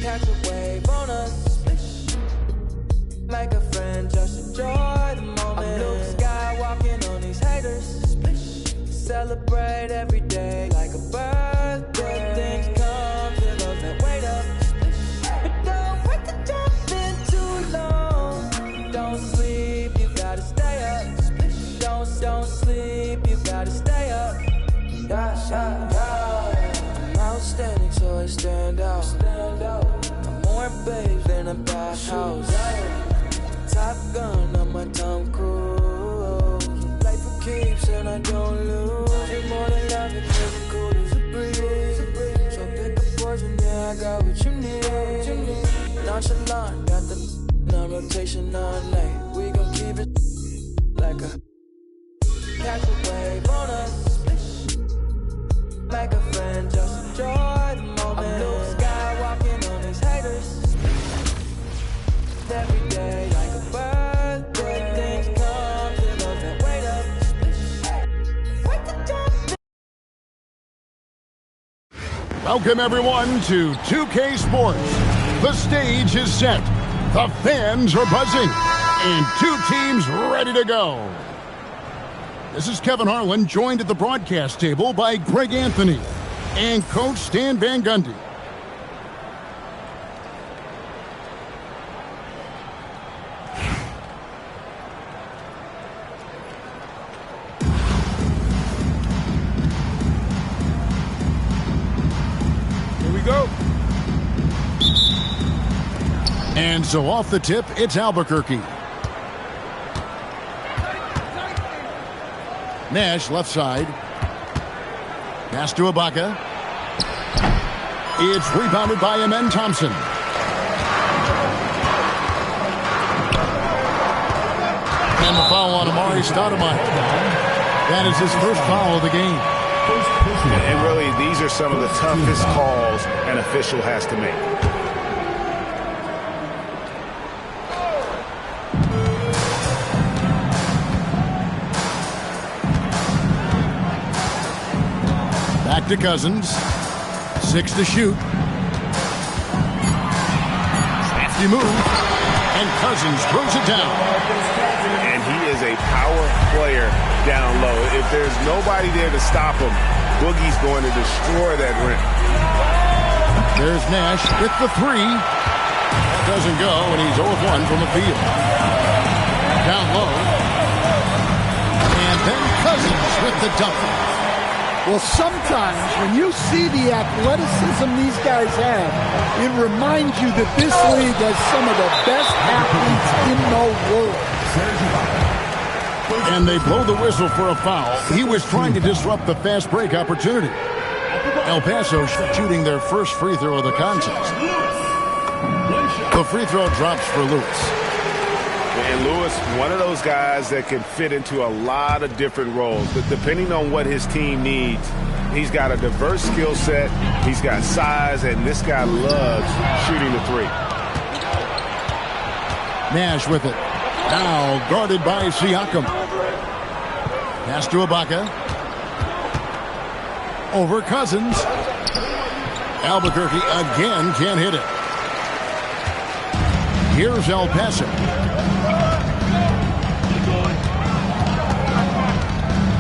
Catch a wave on us. Make a friend, just enjoy the moment. I'm Luke Skywalking on these haters. Celebrate every day like a birthday. Things come to those that wait up. But don't wait to jump in too long. Don't sleep, you gotta stay up. Don't sleep, you gotta stay up. I'm outstanding, so I stand out. I'm more babes than a bathhouse. Top Gun on my Tom Cruise. Play for keeps and I don't lose. You're more than love, it's cool as a breeze. So pick a poison, yeah, I got what you need. Nonchalant, got the on rotation all night. We gon' keep it like a catch a wave on us. Make a friend, just enjoy the moment. I'm Luke Skywalking on these haters. Every day like a birthday. Things come to those that wait up. Welcome everyone to 2K Sports. The stage is set. The fans are buzzing. And two teams ready to go. This is Kevin Harlan, joined at the broadcast table by Greg Anthony and Coach Stan Van Gundy. Here we go. And so off the tip, it's Albuquerque. Nash, left side. Pass to Ibaka. It's rebounded by Amen Thompson. And the foul on Amari Stoudemire. That is his first foul of the game. And really, these are some of the toughest calls an official has to make. Back to Cousins. 6 to shoot. Crafty move. And Cousins throws it down. And he is a power player down low. If there's nobody there to stop him, Boogie's going to destroy that rim. There's Nash with the three. That doesn't go, and he's 0-1 from the field. Down low. And then Cousins with the dunk. Well, sometimes when you see the athleticism these guys have, it reminds you that this league has some of the best athletes in the world. And they blow the whistle for a foul. He was trying to disrupt the fast break opportunity. El Paso shooting their first free throw of the contest. The free throw drops for Lewis. And Lewis, one of those guys that can fit into a lot of different roles. But depending on what his team needs, he's got a diverse skill set. He's got size, and this guy loves shooting the three. Nash with it. Now guarded by Siakam. Pass to Ibaka. Over Cousins. Albuquerque again can't hit it. Here's El Paso.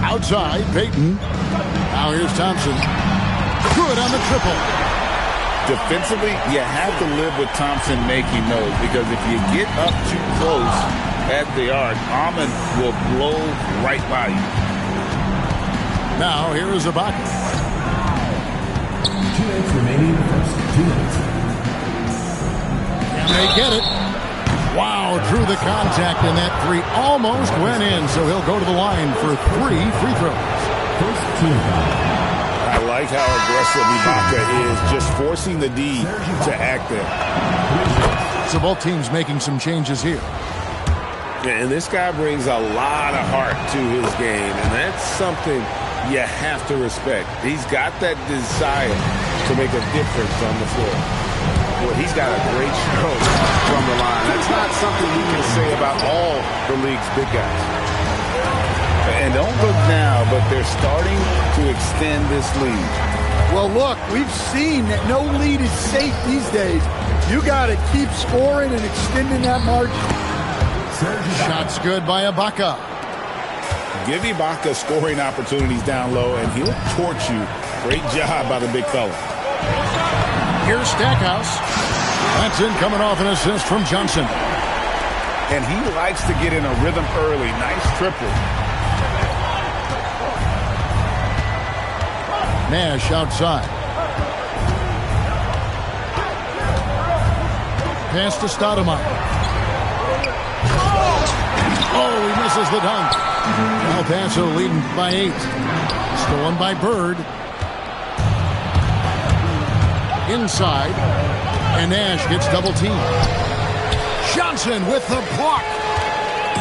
Outside, Payton. Now here's Thompson. Good on the triple. Defensively, you have to live with Thompson making those, because if you get up too close at the arc, Ahmed will blow right by you. Now here is Ibaka. 2 minutes remaining. First 2 minutes. And they get it. Wow, drew the contact, and that three almost went in, so he'll go to the line for 3 free throws. First team. I like how aggressive Ibaka is, just forcing the D to act there. So both teams making some changes here. And this guy brings a lot of heart to his game, and that's something you have to respect. He's got that desire to make a difference on the floor. Well, he's got a great stroke from the line. That's not something you can say about all the league's big guys. And don't look now, but they're starting to extend this lead. Well, look, we've seen that no lead is safe these days. You got to keep scoring and extending that margin. Shots good by Ibaka. Give Ibaka scoring opportunities down low, and he'll torch you. Great job by the big fella. Here's Stackhouse. That's in, coming off an assist from Johnson. And he likes to get in a rhythm early. Nice triple. Nash outside. Pass to Stoudemire. Oh, he misses the dunk. El Paso leading by 8. Stolen by Bird. Inside. And Nash gets double teamed. Johnson with the block.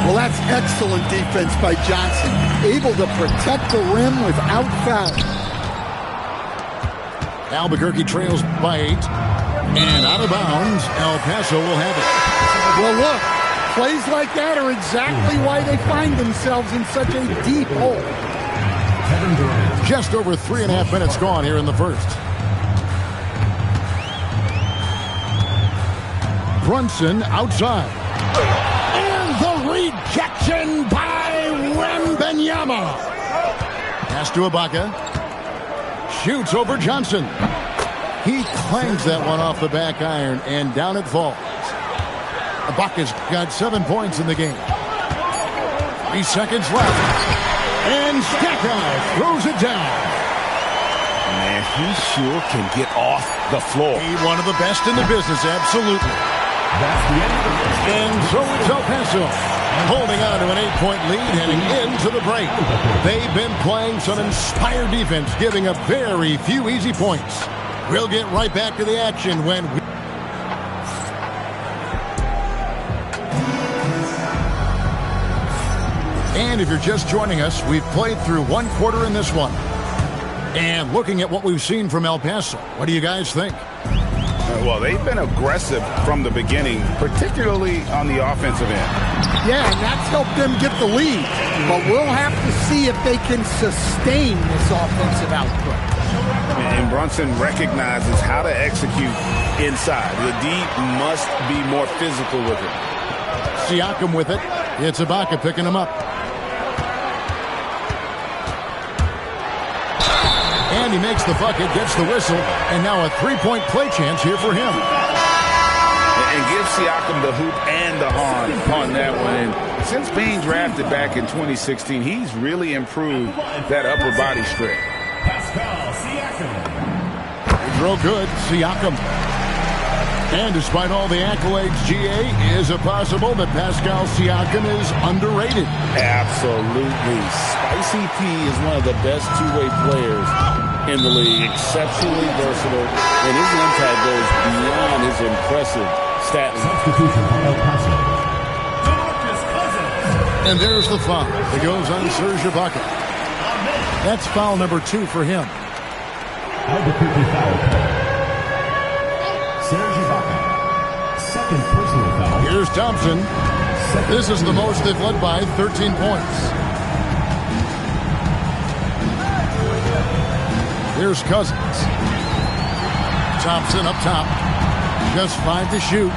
Well, that's excellent defense by Johnson. Able to protect the rim without foul. Albuquerque trails by 8. And out of bounds, El Paso will have it. Well, look, plays like that are exactly why they find themselves in such a deep hole. Just over 3.5 minutes gone here in the first. Brunson outside. And the rejection by Wembanyama. Pass to Ibaka. Shoots over Johnson. He clangs that one off the back iron, and down it falls. Ibaka's got 7 points in the game. 3 seconds left. And Stackhouse throws it down. Man, he sure can get off the floor. One of the best in the business, absolutely. And so it's El Paso holding on to an 8-point lead heading into the break. They've been playing some inspired defense, giving up very few easy points. We'll get right back to the action when we... And if you're just joining us, we've played through 1 quarter in this one. And looking at what we've seen from El Paso, what do you guys think? Well, they've been aggressive from the beginning, particularly on the offensive end. Yeah, and that's helped them get the lead. But we'll have to see if they can sustain this offensive output. And Brunson recognizes how to execute inside. The D must be more physical with it. Siakam with it. It's Ibaka picking him up. And he makes the bucket, gets the whistle, and now a 3-point play chance here for him. And give Siakam the hoop and the horn on that one. And since being drafted back in 2016, he's really improved that upper body strength. Real good, Siakam. And despite all the accolades, GA, is it possible that Pascal Siakam is underrated? Absolutely. Spicy P is one of the best two-way players in the league. Exceptionally versatile, and his impact goes beyond his impressive stat line. And there's the foul. It goes on Serge Ibaka. That's foul number 2 for him. Albuquerque foul. Serge Ibaka. Second personal foul. Here's Thompson. This is the most they've led by, 13 points. Here's Cousins. Thompson up top. Just 5 to shoot.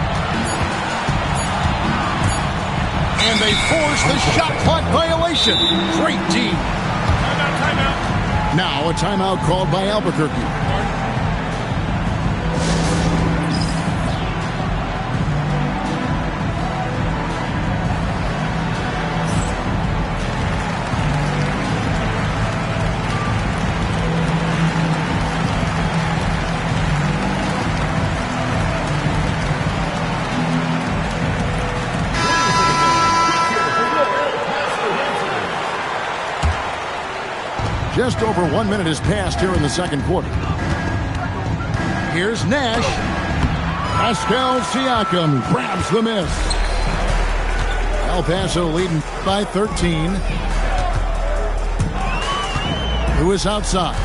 And they force the shot clock violation. Great team. Timeout. Now a timeout called by Albuquerque. Just over 1 minute has passed here in the second quarter. Here's Nash. Pascal Siakam grabs the miss. El Paso leading by 13. Who is outside?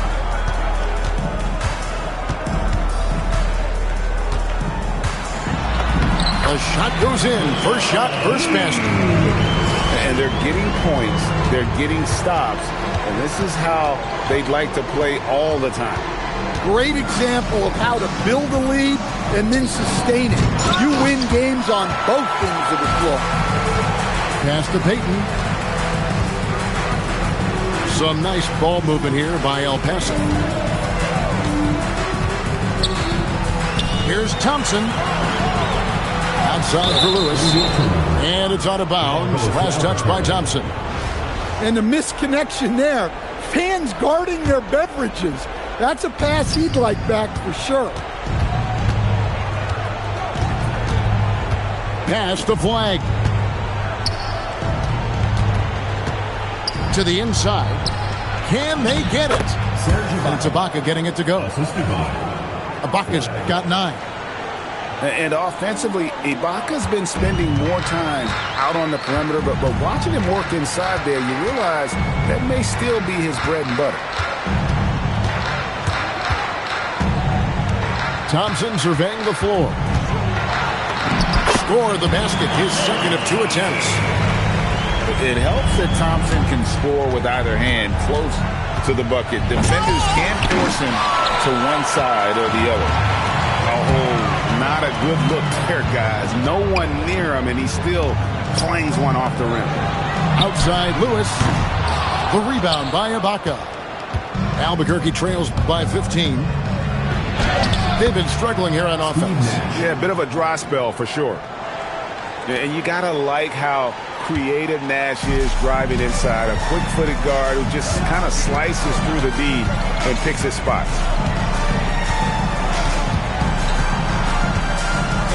The shot goes in. First shot, first basket. And they're getting points. They're getting stops. And this is how they'd like to play all the time. Great example of how to build a lead and then sustain it. You win games on both ends of the floor. Pass to Payton. Some nice ball movement here by El Paso. Here's Thompson. Outside for Lewis. And it's out of bounds. Last touch by Thompson. And the misconnection there. Fans guarding their beverages. That's a pass he'd like back for sure. Pass the flag. To the inside. Can they get it? And it's Ibaka getting it to go. Ibaka's got 9. And offensively, Ibaka's been spending more time out on the perimeter, but watching him work inside there, you realize that may still be his bread and butter. Thompson surveying the floor. Scored the basket, his second of 2 attempts. It helps that Thompson can score with either hand close to the bucket. Defenders can't force him to one side or the other. Oh, not a good look there, guys. No one near him, and he still clangs one off the rim. Outside Lewis. The rebound by Ibaka. Albuquerque trails by 15. They've been struggling here on offense. Yeah, a bit of a dry spell for sure. And you got to like how creative Nash is driving inside. A quick-footed guard who just kind of slices through the D and picks his spots.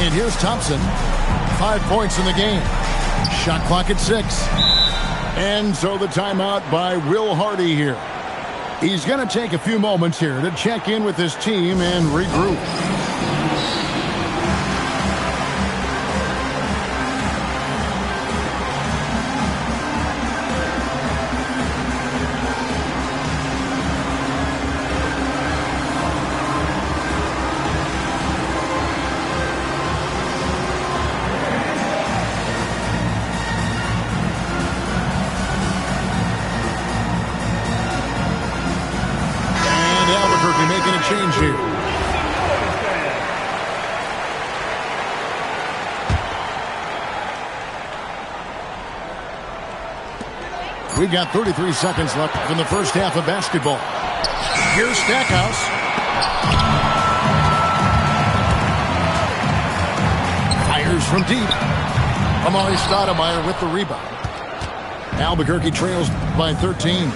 And here's Thompson. 5 points in the game. Shot clock at 6. And so the timeout by Will Hardy here. He's going to take a few moments here to check in with his team and regroup. Making a change here. We've got 33 seconds left in the first half of basketball. Here's Stackhouse. Fires from deep. Amari Stoudemire with the rebound. Albuquerque trails by 13.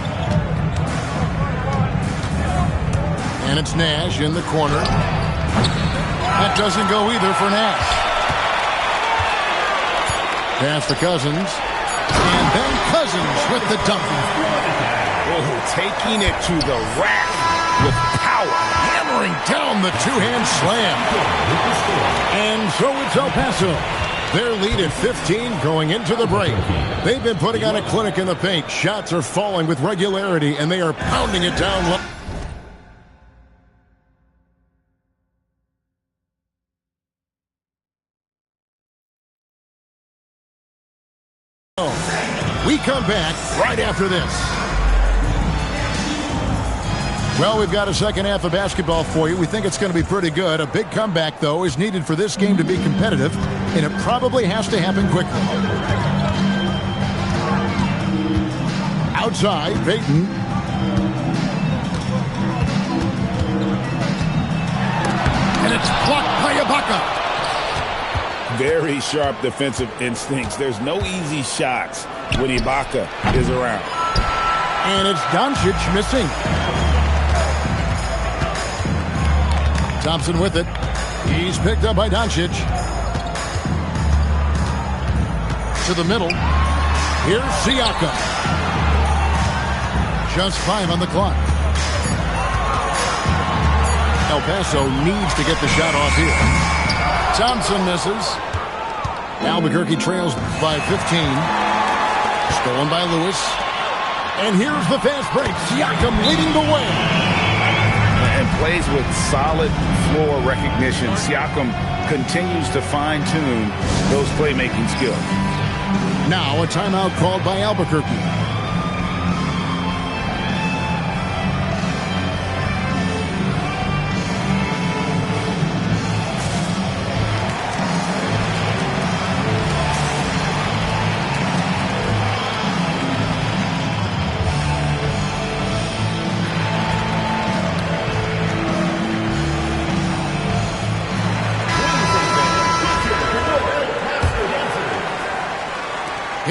And it's Nash in the corner. That doesn't go either for Nash. Pass to Cousins. And then Cousins with the dunk. Oh, taking it to the rack with power. Hammering down the two-hand slam. And so it's El Paso. Their lead at 15 going into the break. They've been putting on a clinic in the paint. Shots are falling with regularity, and they are pounding it down low. We come back right after this. Well, we've got a second half of basketball for you. We think it's going to be pretty good. A big comeback, though, is needed for this game to be competitive, and it probably has to happen quickly. Outside, Payton. And it's blocked by Ibaka. Very sharp defensive instincts. There's no easy shots when Ibaka is around. And it's Doncic missing. Thompson with it. He's picked up by Doncic. To the middle. Here's Siakam. Just 5 on the clock. El Paso needs to get the shot off here. Thompson misses. Albuquerque trails by 15. Stolen by Lewis. And here's the fast break. Siakam leading the way. And plays with solid floor recognition. Siakam continues to fine-tune those playmaking skills. Now a timeout called by Albuquerque.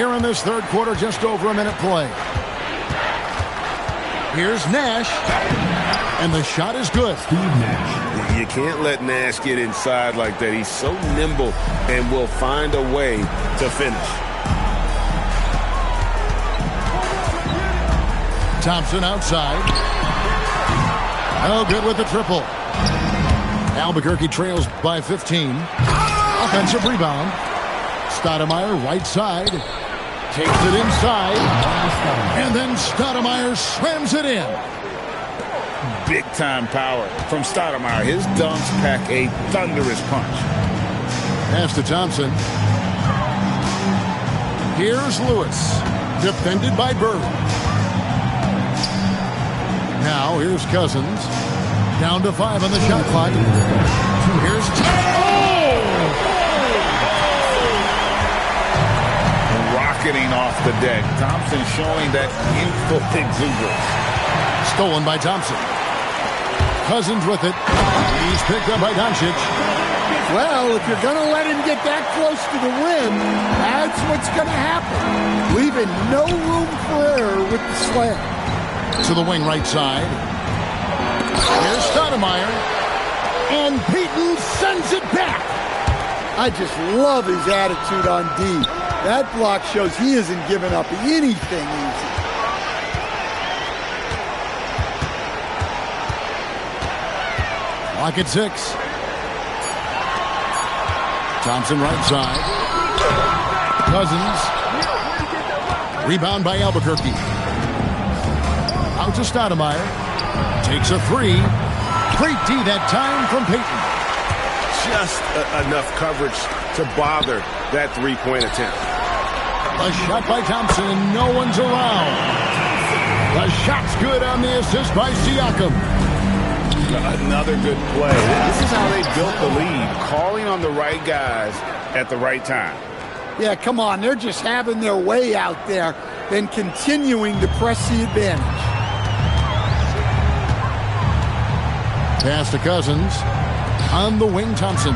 Here in this third quarter, just over a minute play. Here's Nash, and the shot is good. Steve Nash. You can't let Nash get inside like that. He's so nimble and will find a way to finish. Thompson outside. Oh, good with the triple. Albuquerque trails by 15. Offensive rebound. Stoudemire right side. Takes it inside. And then Stoudemire slams it in. Big-time power from Stoudemire. His dunks pack a thunderous punch. Pass to Thompson. Here's Lewis. Defended by Bird. Now, here's Cousins. Down to 5 on the shot clock. Here's... Rocketing off the deck. Thompson showing that youthful exuberance. Stolen by Thompson. Cousins with it. He's picked up by Doncic. Well, if you're going to let him get that close to the rim, that's what's going to happen. Leaving no room for error with the slam. To the wing right side. Here's Stoudemire. And Peyton sends it back. I just love his attitude on D. That block shows he isn't giving up anything easy. Lock at 6. Thompson right side. Cousins. Rebound by Albuquerque. Out to Stoudemire. Takes a 3. Great D that time from Peyton. Just enough coverage to bother that three-point attempt. A shot by Thompson, and no one's around. The shot's good on the assist by Siakam. Another good play. This is how they built the lead, calling on the right guys at the right time. Yeah, come on. They're just having their way out there, then continuing to press the advantage. Pass to Cousins. On the wing, Thompson.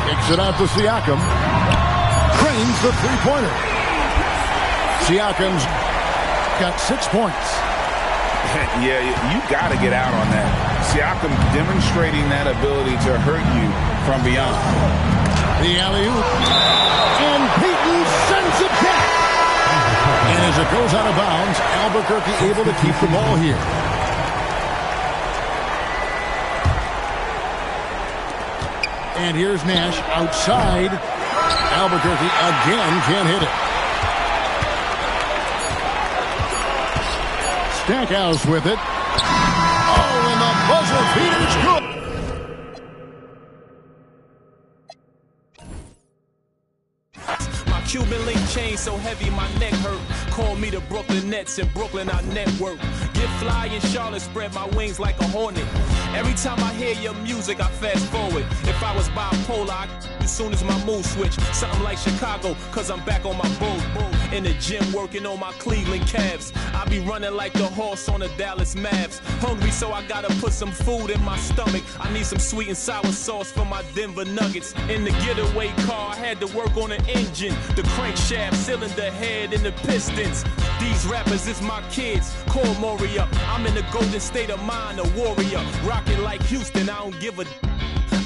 Kicks it out to Siakam. Drains the three-pointer. Siakam's got 6 points. Yeah, you got to get out on that. Siakam demonstrating that ability to hurt you from beyond. The alley-oop. And Peyton sends it back. And as it goes out of bounds, Albuquerque able to keep the ball here. And here's Nash outside. Albuquerque again can't hit it. Stackhouse with it. Oh, and the buzzer beater's good. Cuban link chain so heavy my neck hurt. Call me the Brooklyn Nets. In Brooklyn I network. Get fly in Charlotte, spread my wings like a hornet. Every time I hear your music, I fast forward. If I was bipolar, I as soon as my mood switch. Something like Chicago, cause I'm back on my bull. In the gym working on my Cleveland Cavs. I be running like the horse on the Dallas Mavs. Hungry, so I gotta put some food in my stomach. I need some sweet and sour sauce for my Denver Nuggets. In the getaway car, I had to work on the engine. The crankshaft, cylinder head, and the pistons. These rappers is my kids. Call Maury up. I'm in the golden state of mind, a warrior. Rockin' like Houston, I don't give a.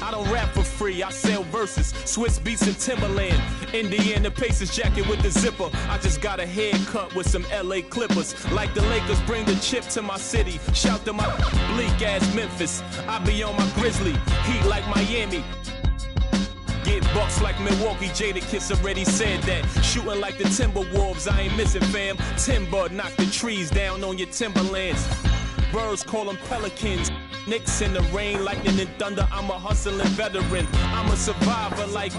I don't rap for free, I sell verses. Swiss beats and Timberland. Indiana Pacers jacket with the zipper. I just got a haircut with some LA Clippers. Like the Lakers bring the chip to my city. Shout to my bleak ass Memphis. I be on my Grizzly. Heat like Miami. Get bucks like Milwaukee, Jada Kiss already said that. Shooting like the Timberwolves, I ain't missing fam. Timber, knock the trees down on your timberlands. Birds call them pelicans. Knicks in the rain, lightning and thunder. I'm a hustling veteran. I'm a survivor like.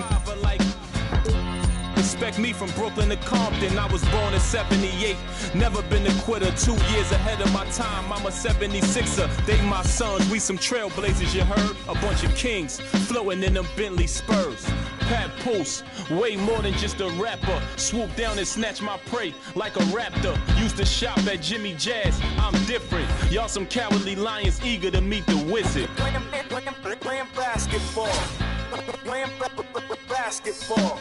Respect me from Brooklyn to Compton. I was born in 78. Never been a quitter. 2 years ahead of my time. I'm a 76er. They my sons. We some trailblazers, you heard? A bunch of kings floating in them Bentley Spurs. papoose. Way more than just a rapper. Swoop down and snatch my prey like a raptor. Used to shop at Jimmy Jazz. I'm different. Y'all some cowardly lions eager to meet the wizard. Playing basketball. Playing basketball. Playing basketball.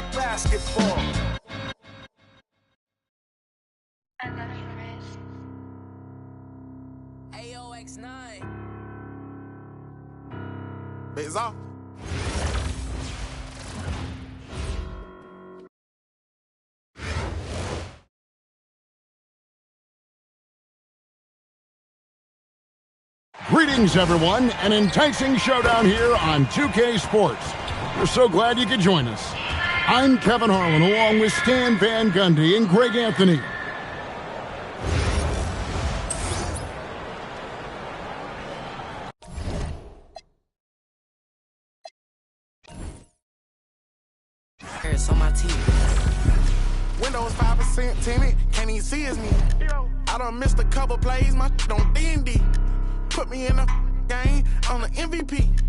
Basketball. I love you, Chris. AOX9. Biz off. Greetings, everyone. An enticing showdown here on 2K Sports. We're so glad you could join us. I'm Kevin Harlan, along with Stan Van Gundy and Greg Anthony. It's on my team. Windows 5% timid, can't even see as me. I done missed a couple plays, my on D&D. Put me in the game, I'm the MVP.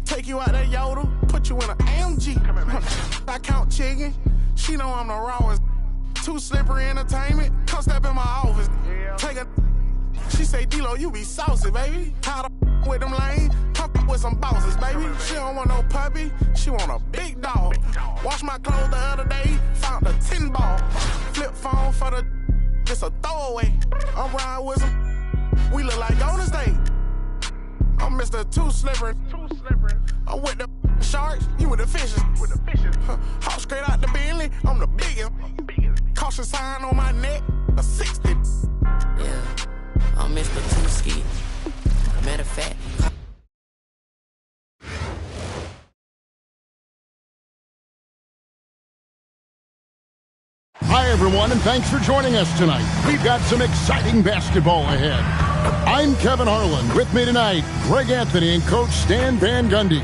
Take you out that Yoda, put you in an AMG. I count chicken, she know I'm the rawest. Too slippery entertainment, come step in my office. Take a, she say, D-Lo, you be saucy, baby. How the with them lanes, come with some bosses, baby. She don't want no puppy, she want a big dog. Wash my clothes the other day, found a 10 ball. Flip phone for the, it's a throwaway. I'm riding with them, we look like Golden State. I'm Mr. Too Slippery. I'm with the sharks, you with the fishes. Hop straight out the Bentley, I'm the biggest. Caution sign on my neck, a 60. Yeah, I'm Mr. Tooski. Matter of fact. Hi, everyone, and thanks for joining us tonight. We've got some exciting basketball ahead. I'm Kevin Harlan. With me tonight, Greg Anthony and Coach Stan Van Gundy.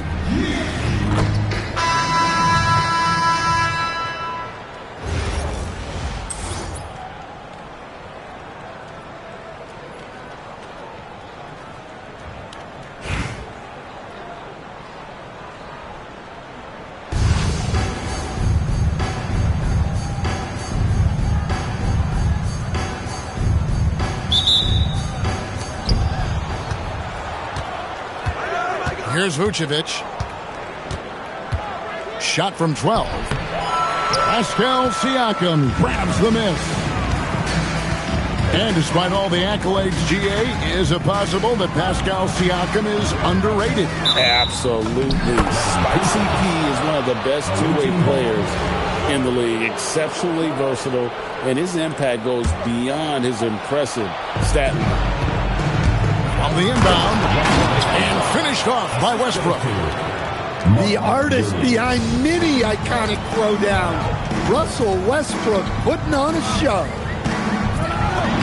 Here's Vucevic. Shot from 12. Pascal Siakam grabs the miss. And despite all the accolades, GA, is it possible that Pascal Siakam is underrated? Absolutely. Spicy P is one of the best two-way players in the league. Exceptionally versatile, and his impact goes beyond his impressive stat line. On the inbound, and finished off by Westbrook. The artist behind many iconic throwdowns, Russell Westbrook, putting on a show.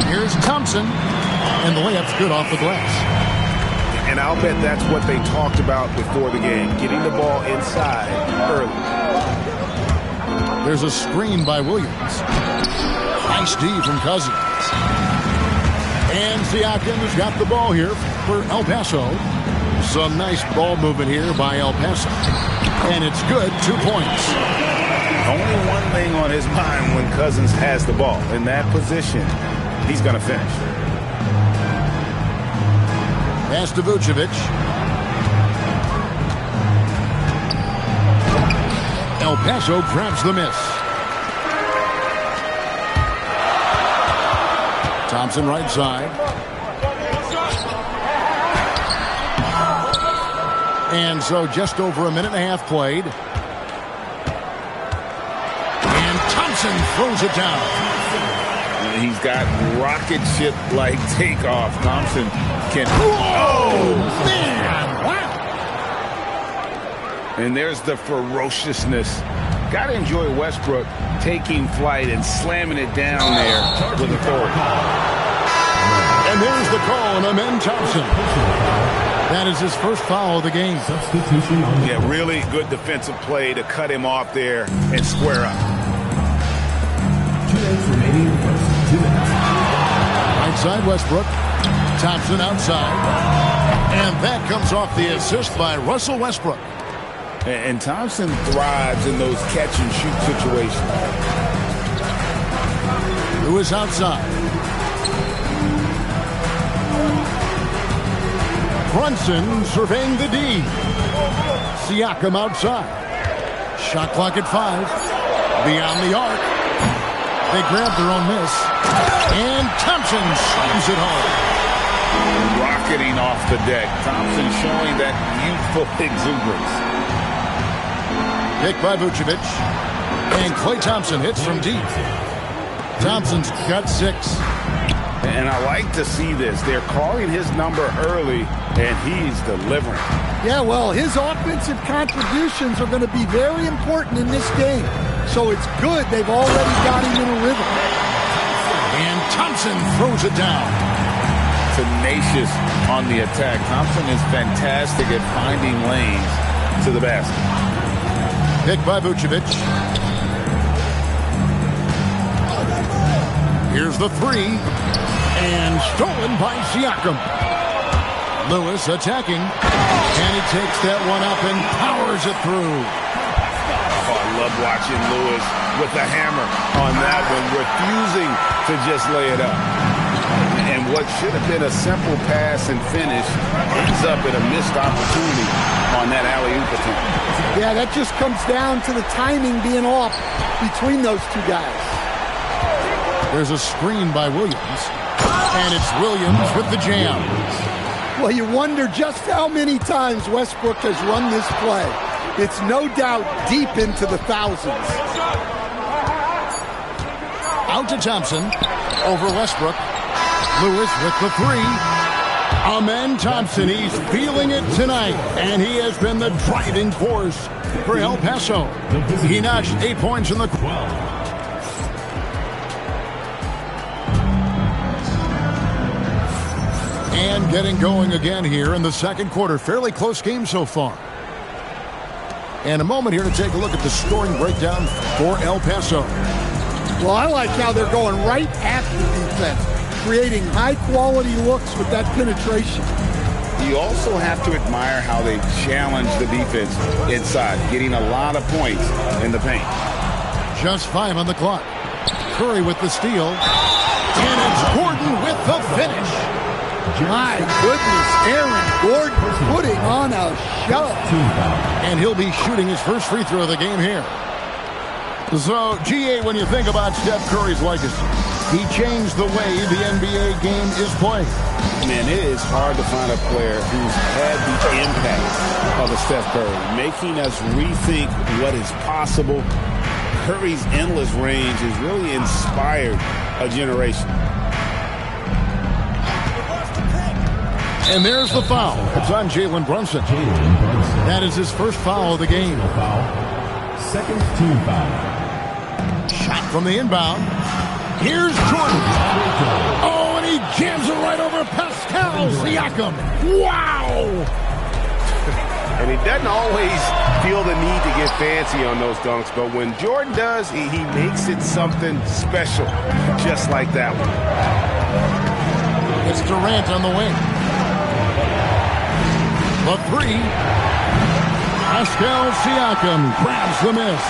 Here's Thompson, and the layup's good off the glass. And I'll bet that's what they talked about before the game, getting the ball inside early. There's a screen by Williams. Nice D from Cousins. And Siakam has got the ball here for El Paso. Some nice ball movement here by El Paso. And it's good, 2 points. Only one thing on his mind when Cousins has the ball. In that position, he's going to finish. Pass to Vucevic. El Paso grabs the miss. Thompson right side. And so just over a minute and a half played. And Thompson throws it down. He's got rocket ship-like takeoff. Thompson can... Oh, man! Wow! And there's the ferociousness. Got to enjoy Westbrook taking flight and slamming it down there with authority. And there's the call on Amen Thompson. That is his first foul of the game. Substitution on the Yeah, really good defensive play to cut him off there and square up. 2 minutes remaining. 2 minutes. inside Westbrook. Thompson outside. And that comes off the assist by Russell Westbrook. And Thompson thrives in those catch-and-shoot situations. Lewis outside. Brunson surveying the D. Siakam outside. Shot clock at 5. Beyond the arc. They grab their own miss. And Thompson slams it home. Rocketing off the deck. Thompson showing that youthful exuberance. Pick by Vucevic. And Klay Thompson hits from deep. Thompson's got 6. And I like to see this. They're calling his number early, and he's delivering. Yeah, well, his offensive contributions are going to be very important in this game. So it's good they've already got him in a rhythm. And Thompson throws it down. Tenacious on the attack. Thompson is fantastic at finding lanes to the basket. Pick by Vucevic. Here's the 3. And stolen by Siakam. Lewis attacking. And he takes that one up and powers it through. Oh, I love watching Lewis with the hammer on that one, refusing to just lay it up. And what should have been a simple pass and finish ends up in a missed opportunity on that alley-oop attempt. Yeah, that just comes down to the timing being off between those two guys. There's a screen by Williams. And it's Williams with the jam. Well, you wonder just how many times Westbrook has run this play. It's no doubt deep into the thousands. Out to Thompson. Over Westbrook. Lewis with the 3. Amen Thompson, he's feeling it tonight. And he has been the driving force for El Paso. He notched 8 points in the 12. And getting going again here in the second quarter. Fairly close game so far. And a moment here to take a look at the scoring breakdown for El Paso. Well, I like how they're going right at the defense, creating high-quality looks with that penetration. You also have to admire how they challenge the defense inside, getting a lot of points in the paint. Just 5 on the clock. Curry with the steal. And it's Gordon with the finish. My goodness, Aaron Gordon putting on a show. And he'll be shooting his first free throw of the game here. So, GA, when you think about Steph Curry's legacy, he changed the way the NBA game is played. Man, it is hard to find a player who's had the impact of a Steph Curry, making us rethink what is possible. Curry's endless range has really inspired a generation. And there's the foul. It's on Jalen Brunson. That is his first foul of the game. Second team foul. Shot from the inbound. Here's Jordan. Oh, and he jams it right over Pascal Siakam. Wow! And he doesn't always feel the need to get fancy on those dunks, but when Jordan does, he makes it something special, just like that one. It's Durant on the wing. The 3. Pascal Siakam grabs the miss.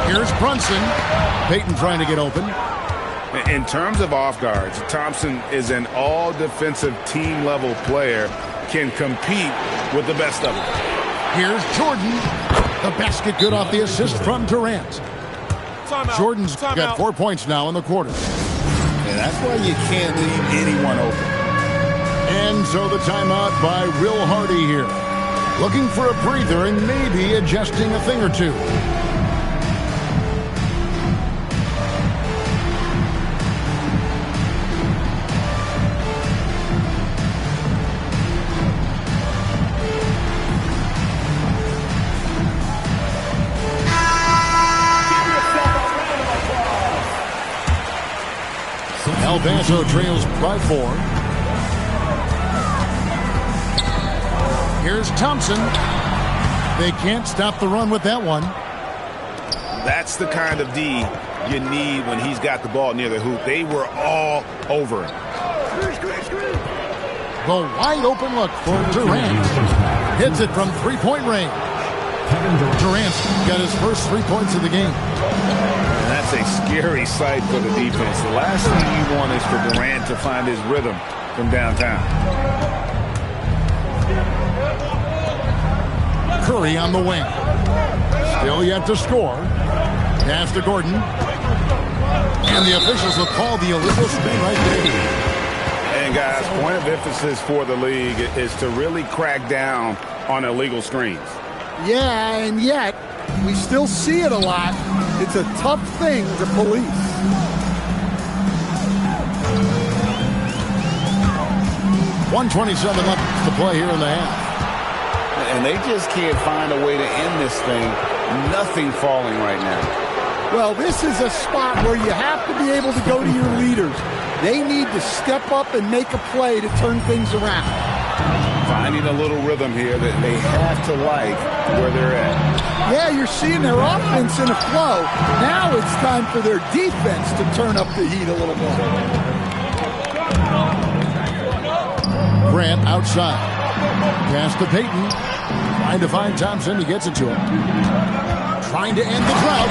Here's Brunson. Payton trying to get open. In terms of off guards, Thompson is an all-defensive team-level player, can compete with the best of them. Here's Jordan. The basket good off the assist from Durant. Jordan's got 4 points now in the quarter. And that's why you can't leave anyone open. And so the timeout by Will Hardy here. Looking for a breather and maybe adjusting a thing or two. El Paso trails by 4. Here's Thompson. They can't stop the run with that one. That's the kind of D you need when he's got the ball near the hoop. They were all over him. The wide open look for Durant. Hits it from three-point range. Durant got his first 3 points of the game. And that's a scary sight for the defense. The last thing you want is for Durant to find his rhythm from downtown. Curry on the wing. Still yet to score. Pass to Gordon. And the officials will call the illegal screen right there. And guys, point of emphasis for the league is to really crack down on illegal screens. Yeah, and yet we still see it a lot. It's a tough thing to police. .127 left to play here in the half. And they just can't find a way to end this thing. Nothing falling right now. Well, this is a spot where you have to be able to go to your leaders. They need to step up and make a play to turn things around. Finding a little rhythm here that they have to like where they're at. Yeah, you're seeing their offense in a flow. Now it's time for their defense to turn up the heat a little more. Grant outside. Pass to Payton. Trying to find Thompson. He gets it to him. Trying to end the drought.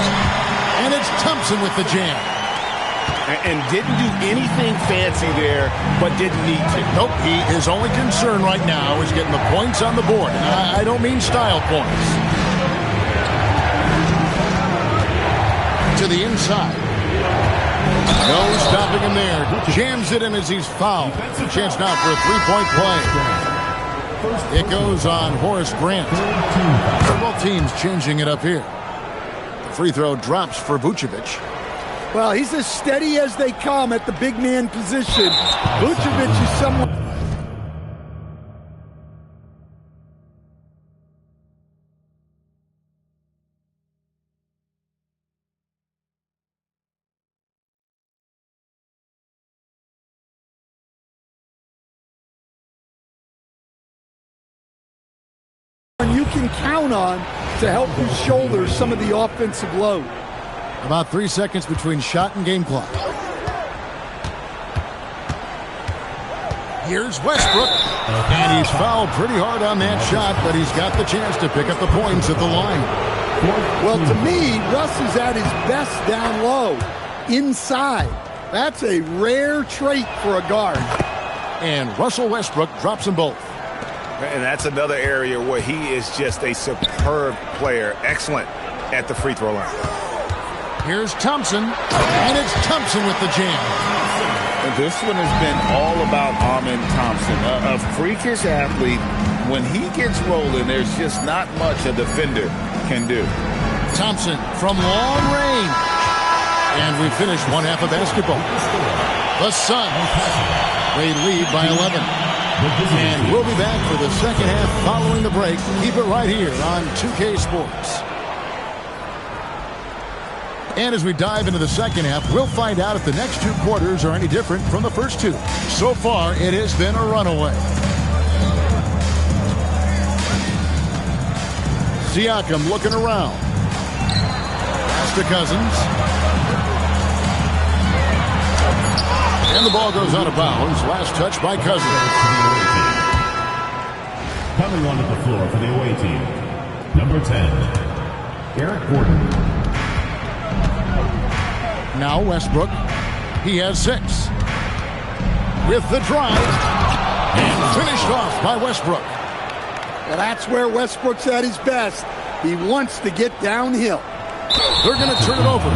And it's Thompson with the jam. And didn't do anything fancy there, but didn't need to. Nope, his only concern right now is getting the points on the board. I don't mean style points. To the inside. No stopping him there. Jams it in as he's fouled. Chance now for a three-point play. It goes on Horace Grant. Both teams changing it up here. The free throw drops for Vucevic. Well, he's as steady as they come at the big man position. Vucevic is someone... you can count on to help you shoulder some of the offensive load. About 3 seconds between shot and game clock. Here's Westbrook. And he's fouled pretty hard on that shot, but he's got the chance to pick up the points at the line. Well, to me, Russ is at his best down low, inside. That's a rare trait for a guard. And Russell Westbrook drops them both. And that's another area where he is just a superb player. Excellent at the free throw line. Here's Thompson, and it's Thompson with the jam. And this one has been all about Amen Thompson, a freakish athlete. When he gets rolling, there's just not much a defender can do. Thompson from long range. And we finished one half of basketball. The Suns, they lead by 11. And we'll be back for the second half following the break. Keep it right here on 2K Sports. And as we dive into the second half, we'll find out if the next two quarters are any different from the first two. So far, it has been a runaway. Siakam looking around. Pass to Cousins. And the ball goes out of bounds. Last touch by Cousins. Coming onto the floor for the away team, number 10, Eric Gordon. Now Westbrook. He has 6. With the drive. And finished off by Westbrook. Well, that's where Westbrook's at his best. He wants to get downhill. They're going to turn it over.